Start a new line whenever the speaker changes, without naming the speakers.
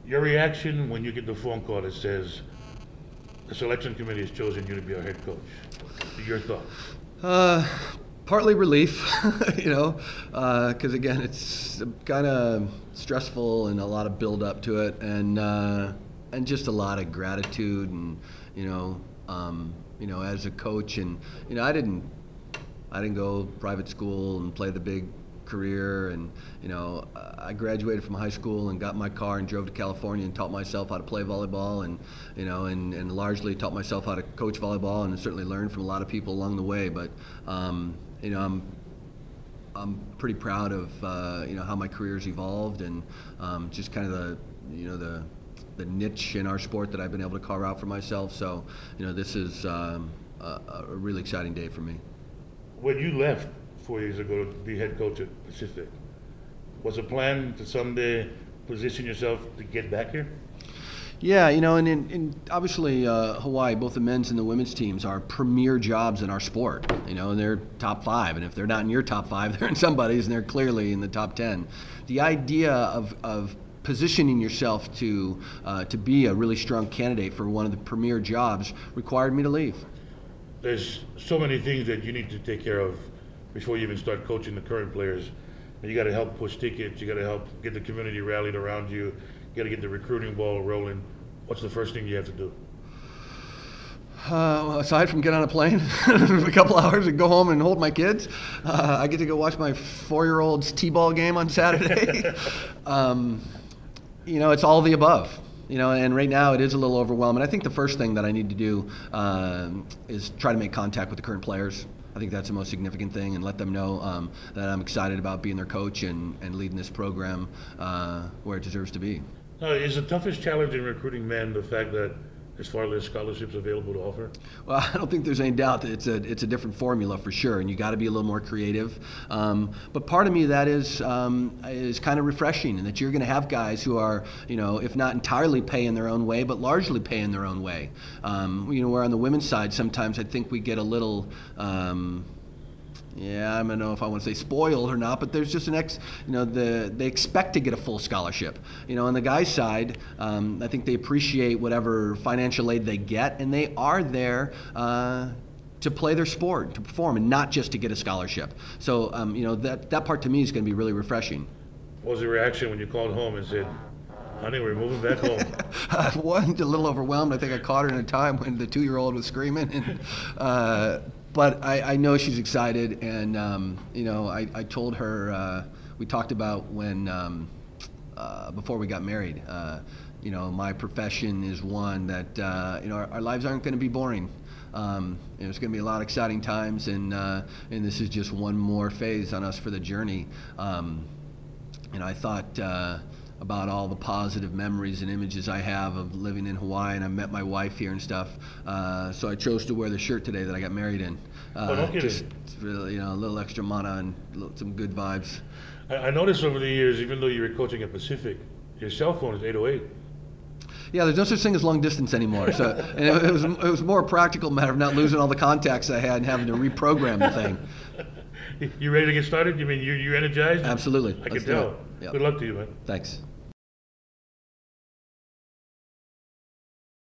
Your reaction when you get the phone call that says the selection committee has chosen you to be our head coach. Your thoughts?
Partly relief, because again, it's kind of stressful and a lot of build up to it, and just a lot of gratitude, and as a coach, and I didn't go private school and play the big career, and I graduated from high school and got in my car and drove to California and taught myself how to play volleyball, and and largely taught myself how to coach volleyball, and certainly learned from a lot of people along the way. But I'm pretty proud of how my career's evolved, and just kind of the niche in our sport that I've been able to carve out for myself. So this is a really exciting day for me.
When you left 4 years ago to be head coach at Pacific, was the plan to someday position yourself to get back here?
Yeah, and obviously Hawaii, both the men's and the women's teams are premier jobs in our sport, and they're top 5, and if they're not in your top 5, they're in somebody's, and they're clearly in the top 10. The idea of positioning yourself to be a really strong candidate for one of the premier jobs required me to leave.
There's so many things that you need to take care of before you even start coaching the current players. You got to help push tickets. You got to help get the community rallied around you. You got to get the recruiting ball rolling. What's the first thing you have to do?
Aside from get on a plane for a couple hours and go home and hold my kids, I get to go watch my 4-year-old's t-ball game on Saturday. It's all of the above. And right now it is a little overwhelming. I think the first thing that I need to do is try to make contact with the current players. I think that's the most significant thing, and let them know that I'm excited about being their coach and leading this program where it deserves to be.
Is the toughest challenge in recruiting men the fact that there's far less scholarships available to offer?
Well, I don't think there's any doubt that it's a different formula for sure, and you got to be a little more creative. But part of me that is kind of refreshing, and that you're going to have guys who are, if not entirely paying their own way, but largely paying their own way. Where on the women's side, sometimes I think we get a little. I don't know if I want to say spoiled or not, but there's just they expect to get a full scholarship. On the guys' side, I think they appreciate whatever financial aid they get, and they are there to play their sport, to perform, and not just to get a scholarship. So, that part to me is going to be really refreshing.
What was the reaction when you called home and said, "Honey, we're moving back home"?
I was a little overwhelmed. I think I caught her in a time when the 2-year-old was screaming. But I know she's excited, and I told her, we talked about when before we got married. My profession is one that our lives aren't going to be boring. There's going to be a lot of exciting times, and this is just one more phase on us for the journey. I thought about all the positive memories and images I have of living in Hawaii, and I met my wife here and stuff. So I chose to wear the shirt today that I got married in. Just really, a little extra mana and some good vibes.
I noticed over the years, even though you were coaching at Pacific, your cell phone is 808.
Yeah, there's no such thing as long distance anymore. So, and it was more a practical matter of not losing all the contacts I had and having to reprogram the thing.
You ready to get started? You mean you're energized?
Absolutely.
I can tell. Yep. Good luck to you, man.
Thanks.